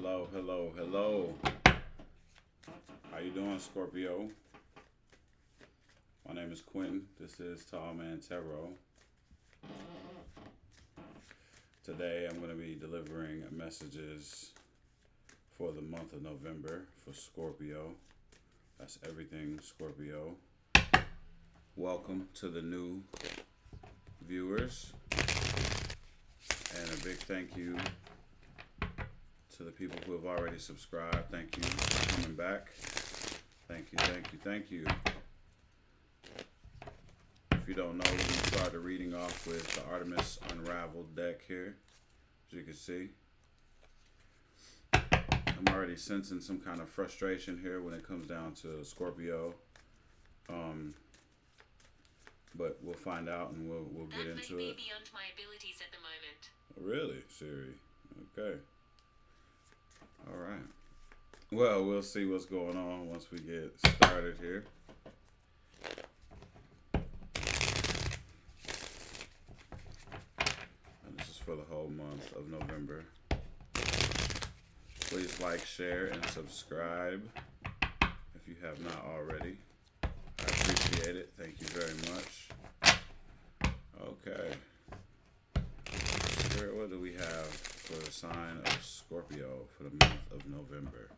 Hello, hello, hello. How you doing, Scorpio? My name is Quentin. This is Tall Man Tarot. Today I'm going to be delivering messages for the month of November for Scorpio. That's everything Scorpio. Welcome to the new viewers. And a big thank you to the people who have already subscribed. Thank you for coming back. Thank you, thank you, thank you. If you don't know, we started reading off with the Artemis Unraveled deck here, as you can see. I'm already sensing some kind of frustration here when it comes down to Scorpio. But we'll find out and we'll get into it. That may be beyond my abilities at the moment. Really, Siri? Okay. All right. Well, we'll see what's going on once we get started here. And this is for the whole month of November. Please like, share, and subscribe if you have not already. I appreciate it. Thank you very much. Okay. Spirit, what do we have for the sign of Scorpio for the month of November?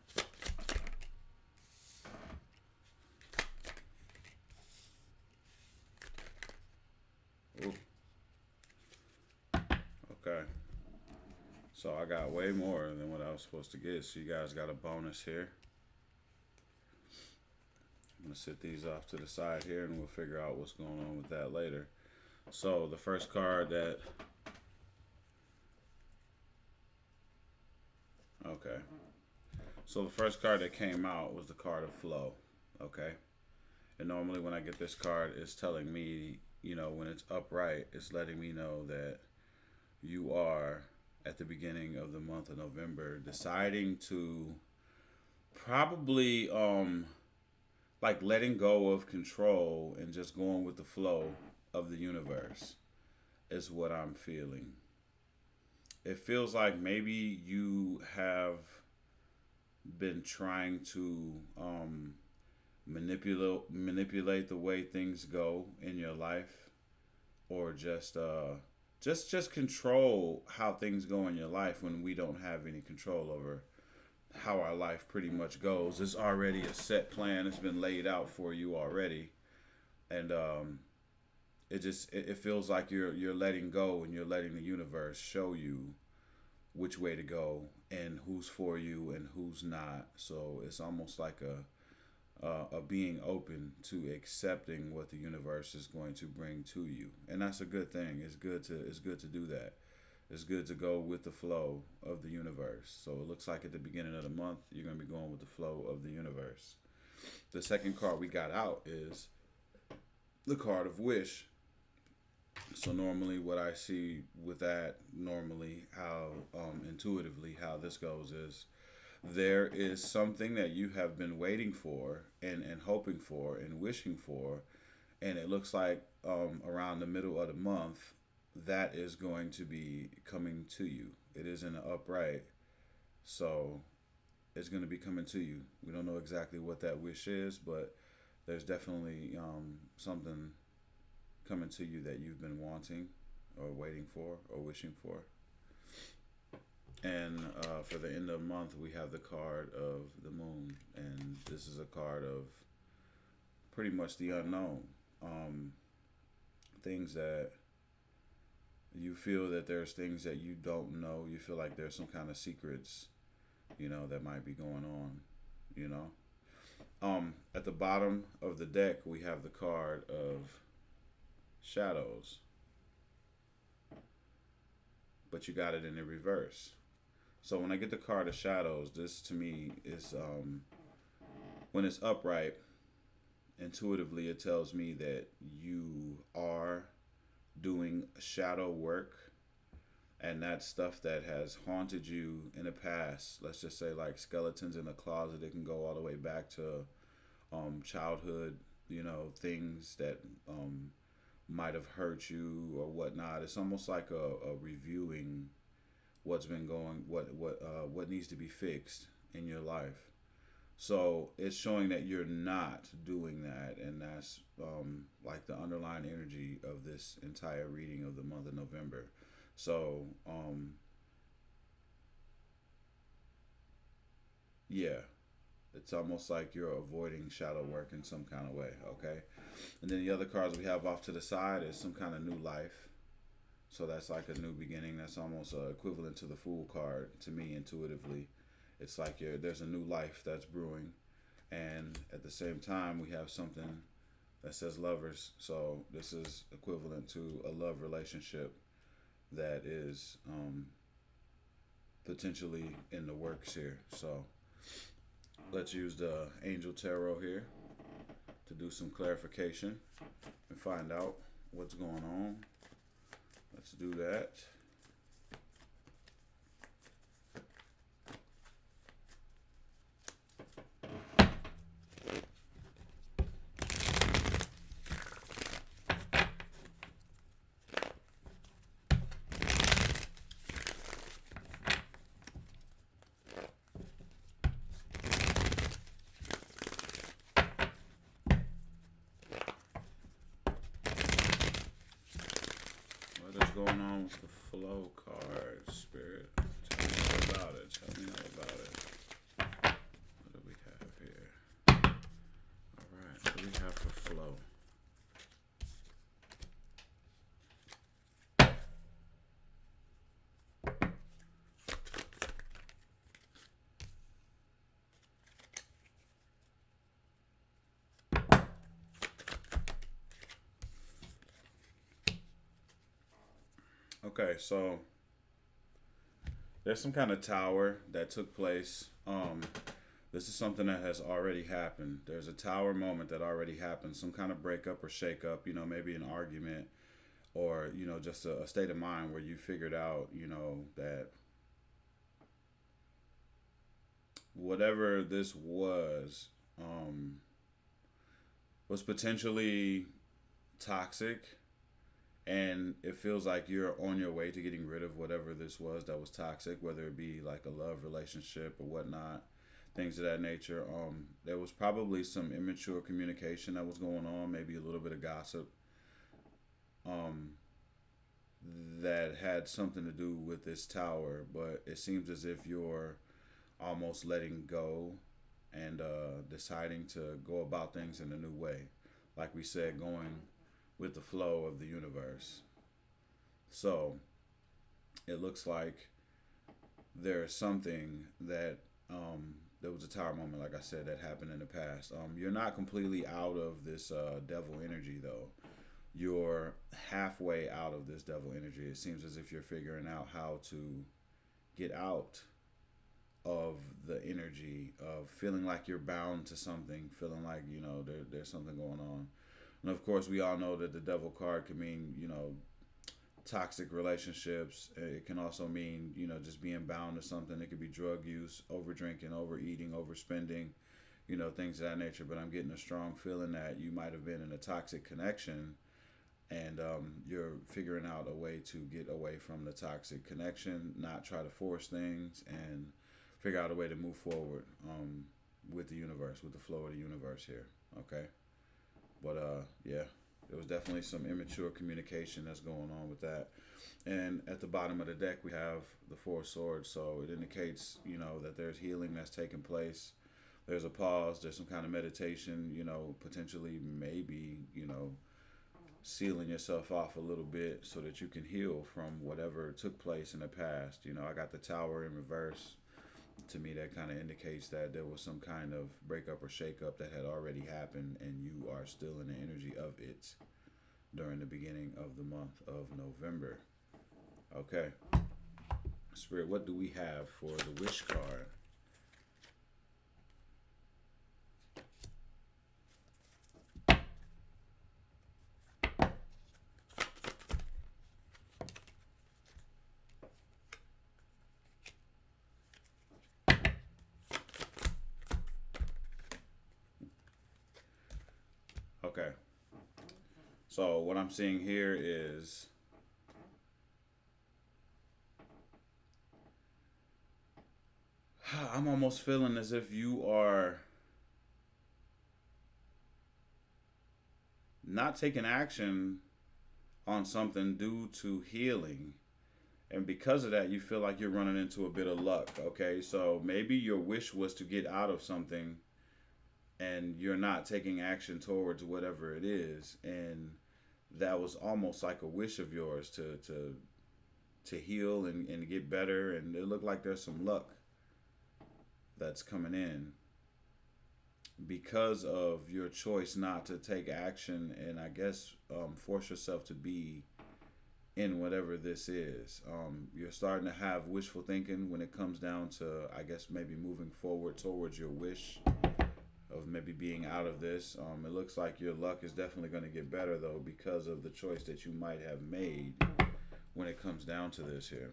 Ooh. Okay. So I got way more than what I was supposed to get. So you guys got a bonus here. I'm going to sit these off to the side here and we'll figure out what's going on with that later. So the first card that... Okay. So the first card that came out was the card of flow. Okay. And normally when I get this card, it's telling me, you know, when it's upright, it's letting me know that you are at the beginning of the month of November deciding to probably like letting go of control and just going with the flow of the universe is what I'm feeling. It feels like maybe you have been trying to manipulate the way things go in your life, or just control how things go in your life when we don't have any control over how our life pretty much goes. It's already a set plan. It's been laid out for you already, and it feels like you're letting go and you're letting the universe show you which way to go and who's for you and who's not. So it's almost like a being open to accepting what the universe is going to bring to you, and that's a good thing. It's good to do that. It's good to go with the flow of the universe. So it looks like at the beginning of the month you're going to be going with the flow of the universe. The second card we got out is the card of wish. So normally what I see with that, how intuitively how this goes is there is something that you have been waiting for and hoping for and wishing for, and it looks like around the middle of the month that is going to be coming to you. It is in the upright, so it's going to be coming to you. We don't know exactly what that wish is, but there's definitely something coming to you that you've been wanting or waiting for or wishing for. And for the end of the month, we have the card of the moon, and this is a card of pretty much the unknown. Things that you feel that there's things that you don't know. You feel like there's some kind of secrets, that might be going on, At the bottom of the deck, we have the card of shadows, but you got it in the reverse. So when I get the card of shadows, this to me is when it's upright, intuitively it tells me that you are doing shadow work, and that's stuff that has haunted you in the past. Let's just say like skeletons in a closet. It can go all the way back to childhood, things that might have hurt you or whatnot. It's almost like a reviewing what's been going, what needs to be fixed in your life. So it's showing that you're not doing that, and that's like the underlying energy of this entire reading of the month of November. So yeah, it's almost like you're avoiding shadow work in some kind of way. Okay, and then the other cards we have off to the side is some kind of new life. So that's like a new beginning. That's almost equivalent to the Fool card to me intuitively. It's like there's a new life that's brewing, and at the same time we have something that says lovers. So this is equivalent to a love relationship that is potentially in the works here. So let's use the Angel Tarot here to do some clarification and find out what's going on. Let's do that. What is going on with the flow card, Spirit? Tell me all about it. Tell me all about it. What do we have here? All right. What do we have for flow? Okay, so there's some kind of tower that took place. This is something that has already happened. There's a tower moment that already happened. Some kind of breakup or shakeup. Maybe an argument, or just a state of mind where you figured out, that whatever this was potentially toxic, and it feels like you're on your way to getting rid of whatever this was that was toxic, whether it be like a love relationship or whatnot, things of that nature. There was probably some immature communication that was going on, maybe a little bit of gossip, um, that had something to do with this tower. But it seems as if you're almost letting go and deciding to go about things in a new way. Like we said, going with the flow of the universe. So it looks like there's something that there was a tower moment, like I said, that happened in the past. You're not completely out of this devil energy, though. You're halfway out of this devil energy. It seems as if you're figuring out how to get out of the energy of feeling like you're bound to something, feeling like, there's something going on. And of course, we all know that the devil card can mean, toxic relationships. It can also mean, just being bound to something. It could be drug use, over drinking, overeating, overspending, things of that nature. But I'm getting a strong feeling that you might have been in a toxic connection, and you're figuring out a way to get away from the toxic connection, not try to force things, and figure out a way to move forward with the universe, with the flow of the universe here. Okay. But yeah, there was definitely some immature communication that's going on with that. And at the bottom of the deck, we have the Four of Swords. So it indicates, that there's healing that's taking place. There's a pause. There's some kind of meditation, potentially maybe, sealing yourself off a little bit so that you can heal from whatever took place in the past. I got the Tower in reverse. To me, that kind of indicates that there was some kind of breakup or shakeup that had already happened, and you are still in the energy of it during the beginning of the month of November. Okay. Spirit, what do we have for the Wish card? Okay. So what I'm seeing here is I'm almost feeling as if you are not taking action on something due to healing. And because of that, you feel like you're running into a bit of luck. Okay, so maybe your wish was to get out of something and you're not taking action towards whatever it is. And that was almost like a wish of yours to heal and get better. And it looked like there's some luck that's coming in because of your choice not to take action and I guess force yourself to be in whatever this is. You're starting to have wishful thinking when it comes down to, I guess, maybe moving forward towards your wish of maybe being out of this. It looks like your luck is definitely going to get better, though, because of the choice that you might have made when it comes down to this here.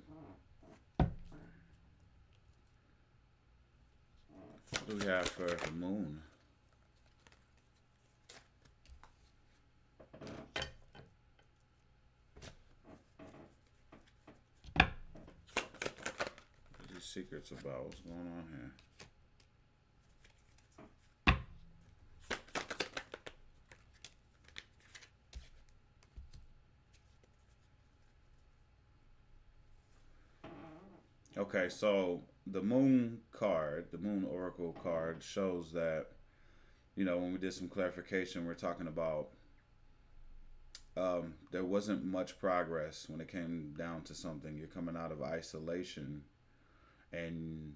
What do we have for the moon? What are these secrets about? What's going on here? Okay, so the moon card, the moon oracle card, shows that, when we did some clarification, we're talking about there wasn't much progress when it came down to something. You're coming out of isolation and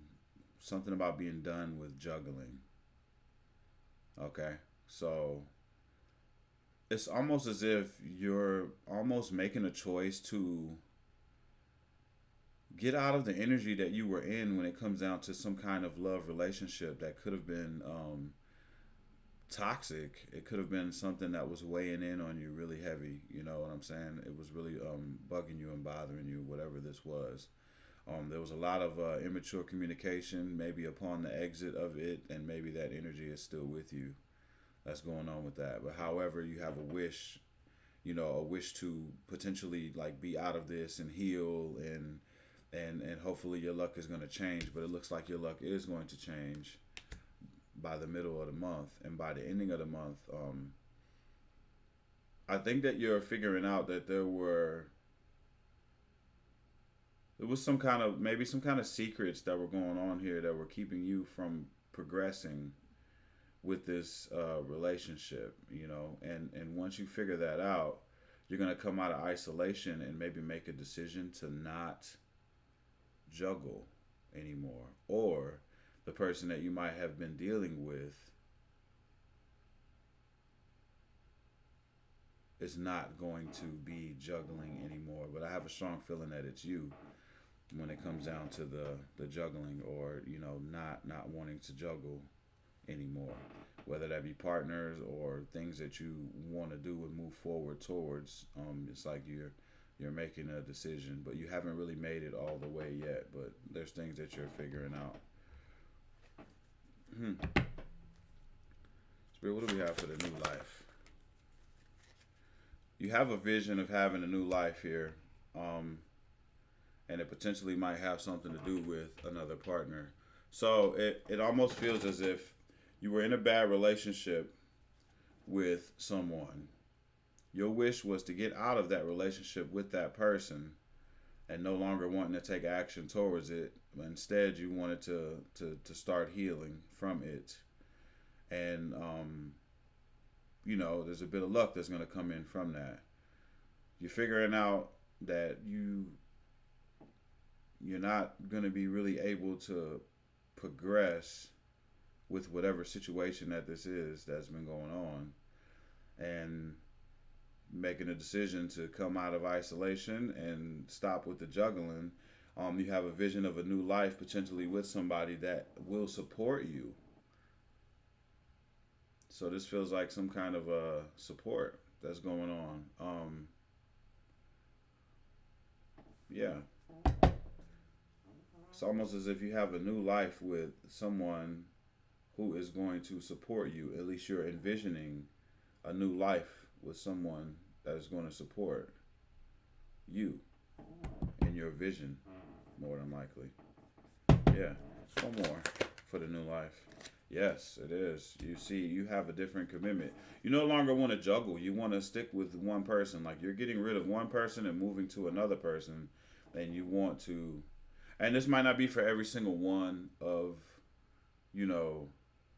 something about being done with juggling. Okay, so it's almost as if you're almost making a choice to get out of the energy that you were in when it comes down to some kind of love relationship that could have been toxic. It could have been something that was weighing in on you really heavy. You know what I'm saying? It was really bugging you and bothering you, whatever this was. There was a lot of immature communication, maybe upon the exit of it, and maybe that energy is still with you. That's going on with that. But however, you have a wish, a wish to potentially like be out of this and heal and hopefully your luck is going to change. But it looks like your luck is going to change by the middle of the month, and by the ending of the month, I think that you're figuring out that there was some kind of maybe some kind of secrets that were going on here that were keeping you from progressing with this relationship, and once you figure that out, you're gonna come out of isolation and maybe make a decision to not juggle anymore, or the person that you might have been dealing with is not going to be juggling anymore. But I have a strong feeling that it's you when it comes down to the juggling, or not wanting to juggle anymore, whether that be partners or things that you want to do and move forward towards. It's like you're making a decision, but you haven't really made it all the way yet, but there's things that you're figuring out. Spirit, what do we have for the new life? You have a vision of having a new life here, and it potentially might have something to do with another partner. So it almost feels as if you were in a bad relationship with someone. Your wish was to get out of that relationship with that person and no longer wanting to take action towards it. Instead, you wanted to start healing from it. And, there's a bit of luck that's going to come in from that. You're figuring out that you're not going to be really able to progress with whatever situation that this is that's been going on, and making a decision to come out of isolation and stop with the juggling. You have a vision of a new life potentially with somebody that will support you. So this feels like some kind of support that's going on. Yeah, it's almost as if you have a new life with someone who is going to support you. At least you're envisioning a new life with someone that is going to support you in your vision, more than likely. Yeah. It's one more for the new life. Yes, it is. You see, you have a different commitment. You no longer want to juggle. You want to stick with one person. Like you're getting rid of one person and moving to another person, and you want to. And this might not be for every single one of, you know,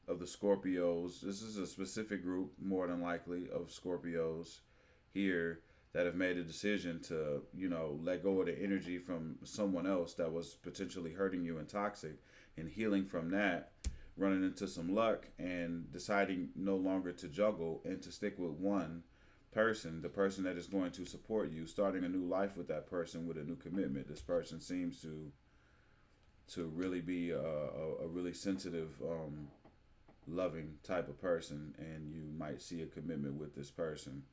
of the Scorpios. This is a specific group, more than likely, of Scorpios here that have made a decision to, let go of the energy from someone else that was potentially hurting you and toxic, and healing from that, running into some luck and deciding no longer to juggle and to stick with one person, the person that is going to support you, starting a new life with that person with a new commitment. This person seems to really be a really sensitive, loving type of person, and you might see a commitment with this person.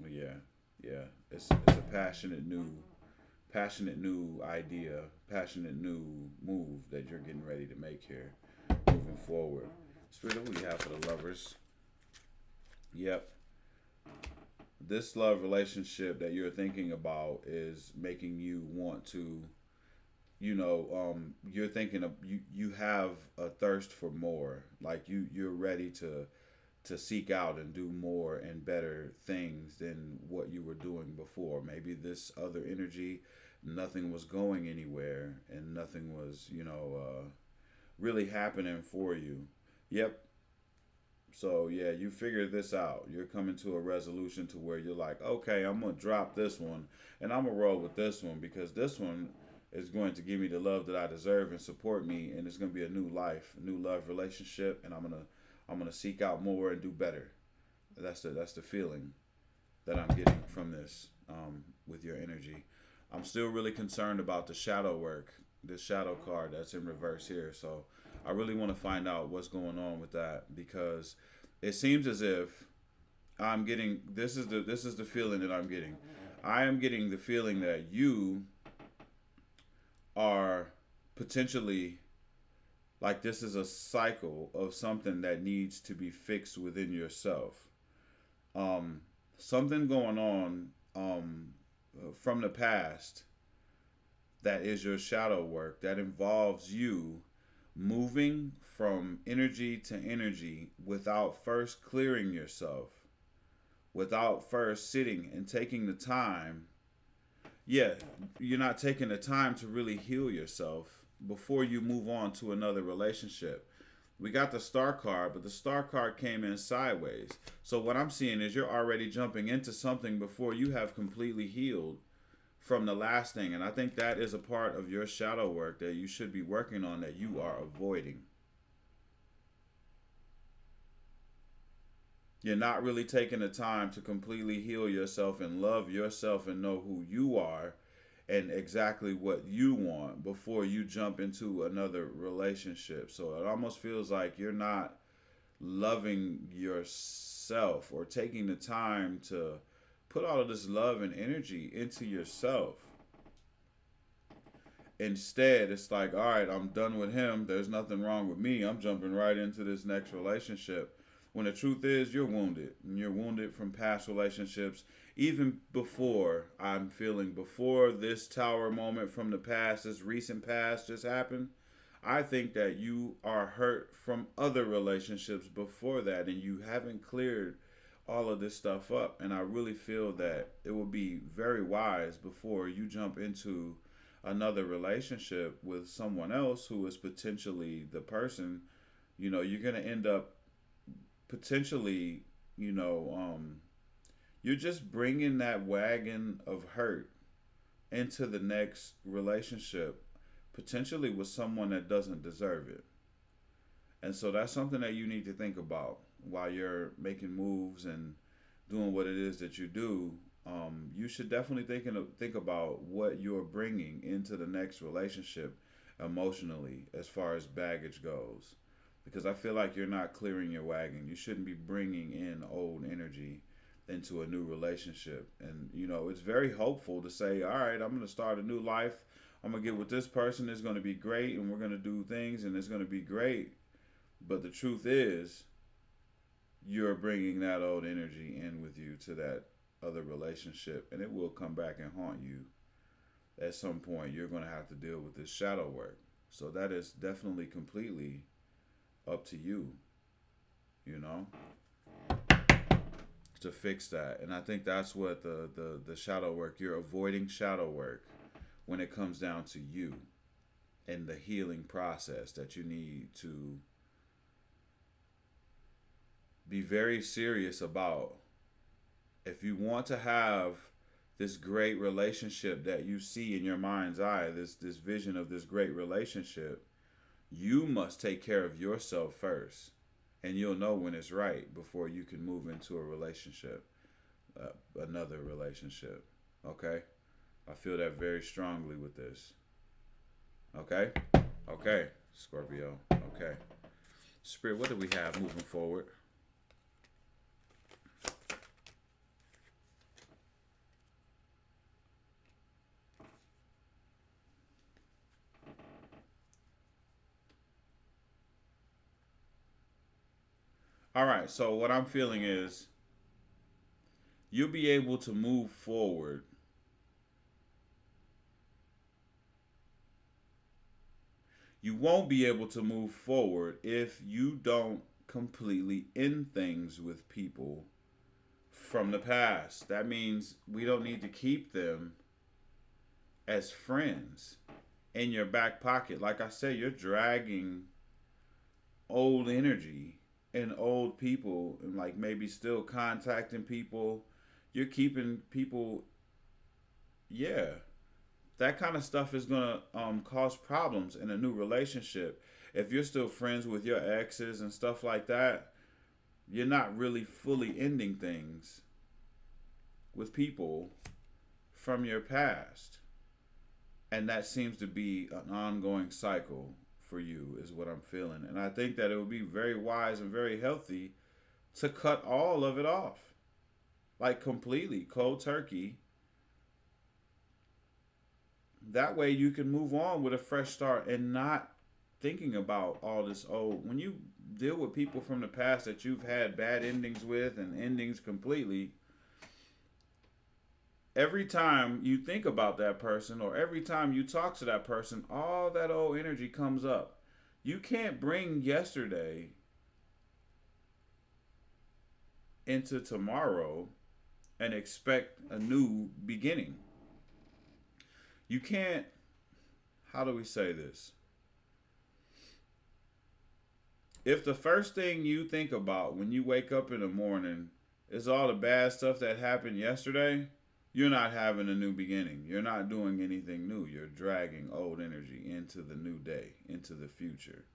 Yeah, yeah. It's a passionate new idea, passionate new move that you're getting ready to make here, moving forward. Spirit, what do you have for the lovers? Yep. This love relationship that you're thinking about is making you want to, you're thinking of you have a thirst for more. Like you're ready to seek out and do more and better things than what you were doing before. Maybe this other energy, nothing was going anywhere and nothing was, really happening for you. Yep. So yeah, you figured this out. You're coming to a resolution to where you're like, okay, I'm gonna drop this one and I'm gonna roll with this one because this one is going to give me the love that I deserve and support me, and it's gonna be a new life, a new love relationship, and I'm gonna seek out more and do better. That's the feeling that I'm getting from this, with your energy. I'm still really concerned about the shadow work, this shadow card that's in reverse here. So I really want to find out what's going on with that, because it seems as if I'm getting this is the feeling that I'm getting. I am getting the feeling that you are potentially, like, this is a cycle of something that needs to be fixed within yourself. Something going on, from the past, that is your shadow work, that involves you moving from energy to energy without first clearing yourself, without first sitting and taking the time. Yeah, you're not taking the time to really heal yourself before you move on to another relationship. We got the star card, but the star card came in sideways. So what I'm seeing is you're already jumping into something before you have completely healed from the last thing. And I think that is a part of your shadow work that you should be working on, that you are avoiding. You're not really taking the time to completely heal yourself and love yourself and know who you are and exactly what you want before you jump into another relationship. So it almost feels like you're not loving yourself or taking the time to put all of this love and energy into yourself. Instead, it's like, all right, I'm done with him. There's nothing wrong with me. I'm jumping right into this next relationship. When the truth is, you're wounded. And you're wounded from past relationships. Even before this tower moment from the past, this recent past just happened, I think that you are hurt from other relationships before that, and you haven't cleared all of this stuff up. And I really feel that it would be very wise before you jump into another relationship with someone else who is potentially the person, you're going to end up potentially, you're just bringing that wagon of hurt into the next relationship, potentially with someone that doesn't deserve it. And so that's something that you need to think about while you're making moves and doing what it is that you do. You should definitely think about what you're bringing into the next relationship emotionally, as far as baggage goes, because I feel like you're not clearing your wagon. You shouldn't be bringing in old energy into a new relationship. And it's very hopeful to say, all right, I'm going to start a new life. I'm going to get with this person. It's going to be great, and we're going to do things, and it's going to be great. But the truth is, you're bringing that old energy in with you to that other relationship, and it will come back and haunt you at some point. You're going to have to deal with this shadow work. So that is definitely completely up to you, you know, to fix that. And I think that's what the shadow work, you're avoiding shadow work when it comes down to you and the healing process that you need to be very serious about. If you want to have this great relationship that you see in your mind's eye, this vision of this great relationship, you must take care of yourself first. And you'll know when it's right before you can move into a relationship, another relationship. Okay? I feel that very strongly with this. Okay? Okay, Scorpio. Okay. Spirit, what do we have moving forward? All right, so what I'm feeling is you'll be able to move forward. You won't be able to move forward if you don't completely end things with people from the past. That means we don't need to keep them as friends in your back pocket. Like I said, you're dragging old energy and old people and like maybe still contacting people. You're keeping people, yeah. That kind of stuff is gonna cause problems in a new relationship. If you're still friends with your exes and stuff like that, you're not really fully ending things with people from your past. And that seems to be an ongoing cycle for you, is what I'm feeling. And I think that it would be very wise and very healthy to cut all of it off, like completely, cold turkey. That way you can move on with a fresh start and not thinking about all this old. When you deal with people from the past that you've had bad endings with and endings completely, every time you think about that person or every time you talk to that person, all that old energy comes up. You can't bring yesterday into tomorrow and expect a new beginning. You can't, how do we say this? If the first thing you think about when you wake up in the morning is all the bad stuff that happened yesterday, you're not having a new beginning. You're not doing anything new. You're dragging old energy into the new day, into the future.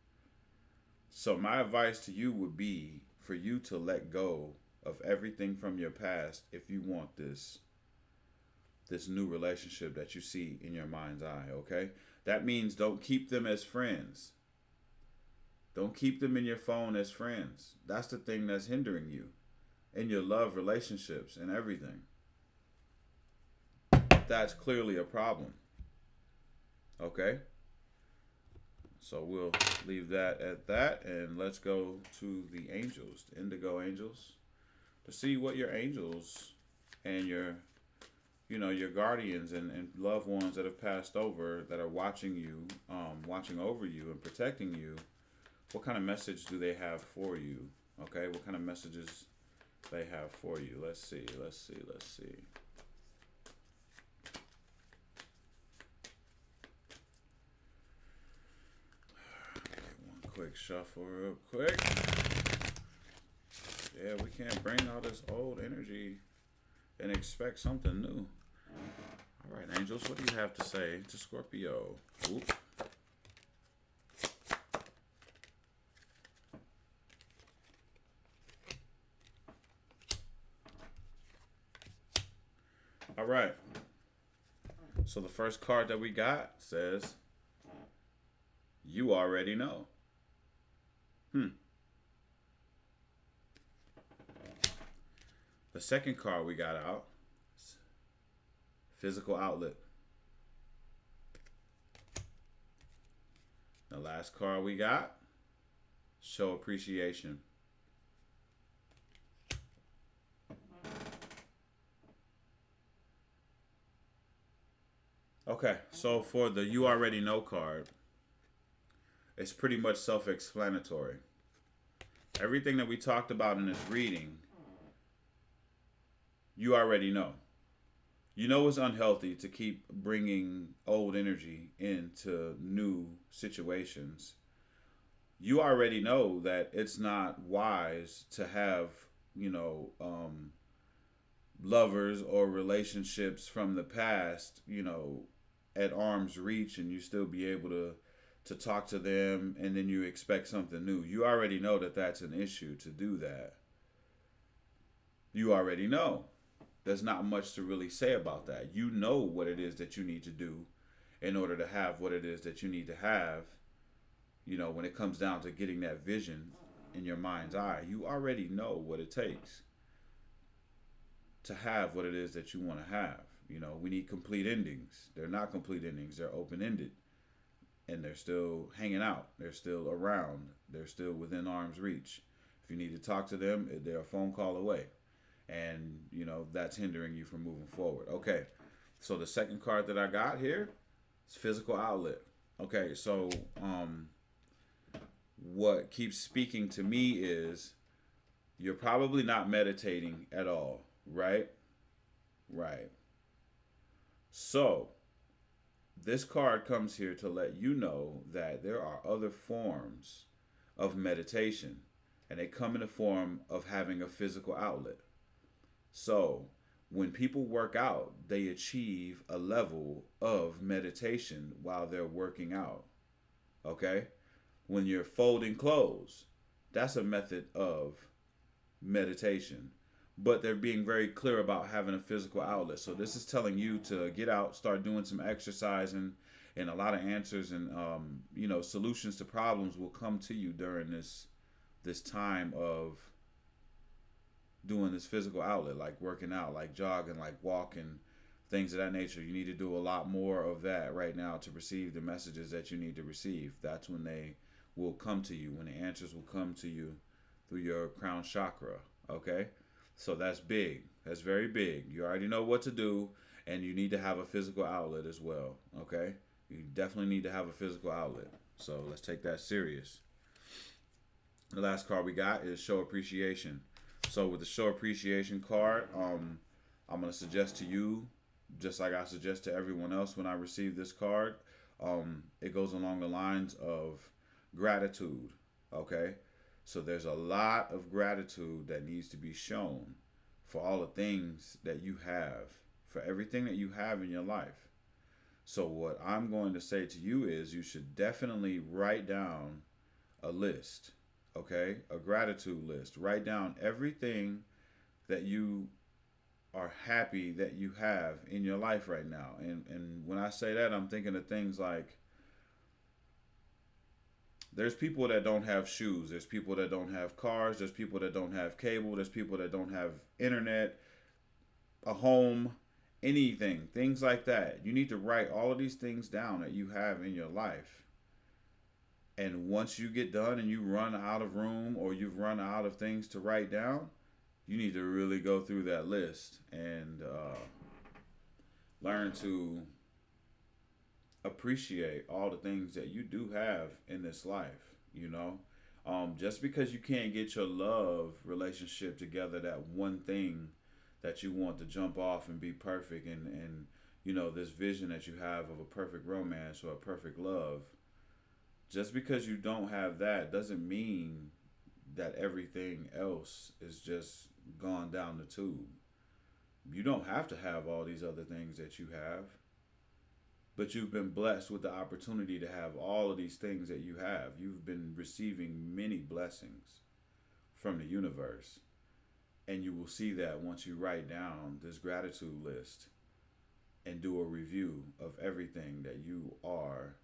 So my advice to you would be for you to let go of everything from your past if you want this new relationship that you see in your mind's eye, okay? That means don't keep them as friends. Don't keep them in your phone as friends. That's the thing that's hindering you in your love relationships and everything. That's clearly a problem. Okay? So we'll leave that at that and let's go to the angels, the indigo angels, to see what your angels and your guardians and loved ones that have passed over that are watching you, watching over you and protecting you, what kind of message do they have for you? Okay, what kind of messages they have for you? Let's see. One quick shuffle real quick. Yeah, we can't bring all this old energy and expect something new. All right, angels, what do you have to say to Scorpio? Oop. All right. So the first card that we got says, "You already know." The second card we got out, physical outlet. The last card we got, show appreciation. Okay, so for the you already know card, It's pretty much self-explanatory. Everything that we talked about in this reading, you already know. You know it's unhealthy to keep bringing old energy into new situations. You already know that it's not wise to have, you know, lovers or relationships from the past, at arm's reach, and you still be able to talk to them, and then you expect something new. You already know that that's an issue to do that. You already know. There's not much to really say about that. You know what it is that you need to do in order to have what it is that you need to have. When it comes down to getting that vision in your mind's eye, you already know what it takes to have what it is that you want to have. We need complete endings. They're not complete endings, they're open ended. And they're still hanging out. They're still around. They're still within arm's reach. If you need to talk to them, they're a phone call away. And, that's hindering you from moving forward. Okay, so the second card that I got here is physical outlet. Okay, so what keeps speaking to me is you're probably not meditating at all, right? Right. So, this card comes here to let you know that there are other forms of meditation, and they come in the form of having a physical outlet. So, when people work out, they achieve a level of meditation while they're working out. Okay? When you're folding clothes, that's a method of meditation. But they're being very clear about having a physical outlet. So this is telling you to get out, start doing some exercising, and a lot of answers and solutions to problems will come to you during this time of doing this physical outlet, like working out, like jogging, like walking, things of that nature. You need to do a lot more of that right now to receive the messages that you need to receive. That's when they will come to you, when the answers will come to you through your crown chakra. Okay? So that's big. That's very big. You already know what to do, and you need to have a physical outlet as well. Okay? You definitely need to have a physical outlet. So let's take that serious. The last card we got is show appreciation. So with the show appreciation card, I'm going to suggest to you, just like I suggest to everyone else when I receive this card, it goes along the lines of gratitude. Okay? So there's a lot of gratitude that needs to be shown for all the things that you have, for everything that you have in your life. So what I'm going to say to you is you should definitely write down a list, okay? A gratitude list. Write down everything that you are happy that you have in your life right now. And when I say that, I'm thinking of things like, there's people that don't have shoes. There's people that don't have cars. There's people that don't have cable. There's people that don't have internet, a home, anything, things like that. You need to write all of these things down that you have in your life. And once you get done and you run out of room or you've run out of things to write down, you need to really go through that list and learn to appreciate all the things that you do have in this life. Just because you can't get your love relationship together, that one thing that you want to jump off and be perfect, and this vision that you have of a perfect romance or a perfect love, just because you don't have that doesn't mean that everything else is just gone down the tube. You don't have to have all these other things that you have. But you've been blessed with the opportunity to have all of these things that you have. You've been receiving many blessings from the universe. And you will see that once you write down this gratitude list and do a review of everything that you are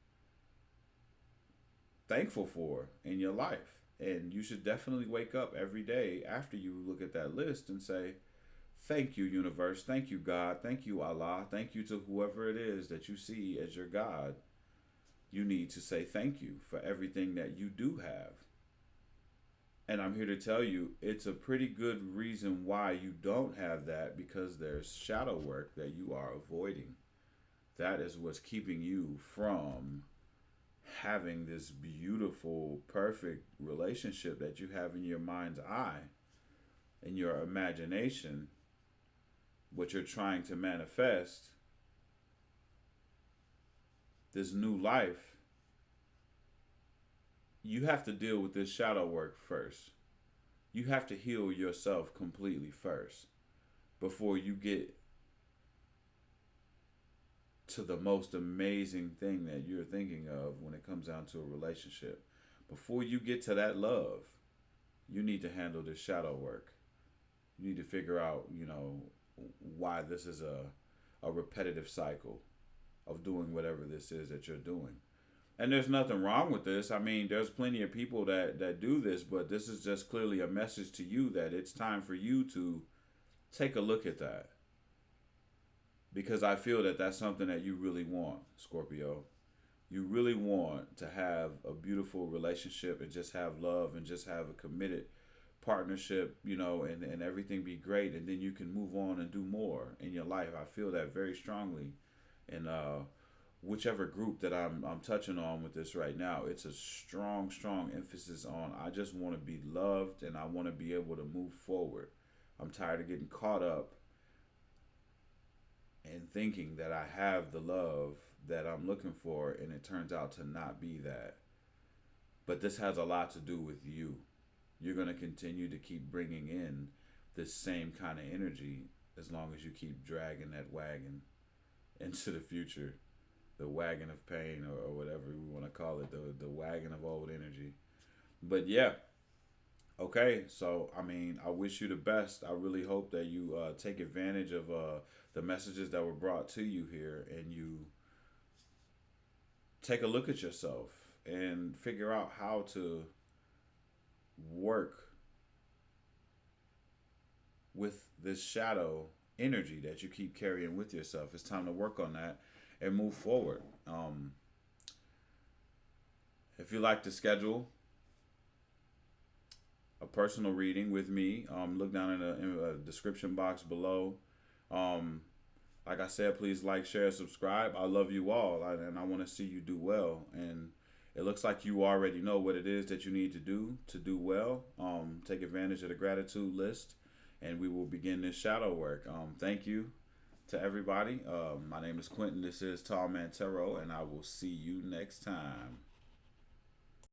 thankful for in your life. And you should definitely wake up every day after you look at that list and say, thank you, universe. Thank you, God. Thank you, Allah. Thank you to whoever it is that you see as your God. You need to say thank you for everything that you do have. And I'm here to tell you, it's a pretty good reason why you don't have that, because there's shadow work that you are avoiding. That is what's keeping you from having this beautiful, perfect relationship that you have in your mind's eye, in your imagination, what you're trying to manifest, this new life, you have to deal with this shadow work first. You have to heal yourself completely first before you get to the most amazing thing that you're thinking of when it comes down to a relationship. Before you get to that love, you need to handle this shadow work. You need to figure out, why this is a repetitive cycle of doing whatever this is that you're doing. And there's nothing wrong with this. I mean, there's plenty of people that do this, but this is just clearly a message to you that it's time for you to take a look at that. Because I feel that that's something that you really want, Scorpio. You really want to have a beautiful relationship and just have love and just have a committed partnership, and everything be great. And then you can move on and do more in your life. I feel that very strongly. And whichever group that I'm touching on with this right now, it's a strong, strong emphasis on I just want to be loved and I want to be able to move forward. I'm tired of getting caught up and thinking that I have the love that I'm looking for, and it turns out to not be that. But this has a lot to do with you. You're going to continue to keep bringing in this same kind of energy as long as you keep dragging that wagon into the future. The wagon of pain, or whatever we want to call it, the wagon of old energy. But yeah, okay, so I mean, I wish you the best. I really hope that you take advantage of the messages that were brought to you here, and you take a look at yourself and figure out how to work with this shadow energy that you keep carrying with yourself. It's time to work on that and move forward. If you like to schedule a personal reading with me, look down in the description box below. Like I said, please like, share, subscribe. I love you all, and I want to see you do well. And it looks like you already know what it is that you need to do well. Take advantage of the gratitude list, and we will begin this shadow work. Thank you to everybody. My name is Quentin. This is Tall Man Tarot, and I will see you next time.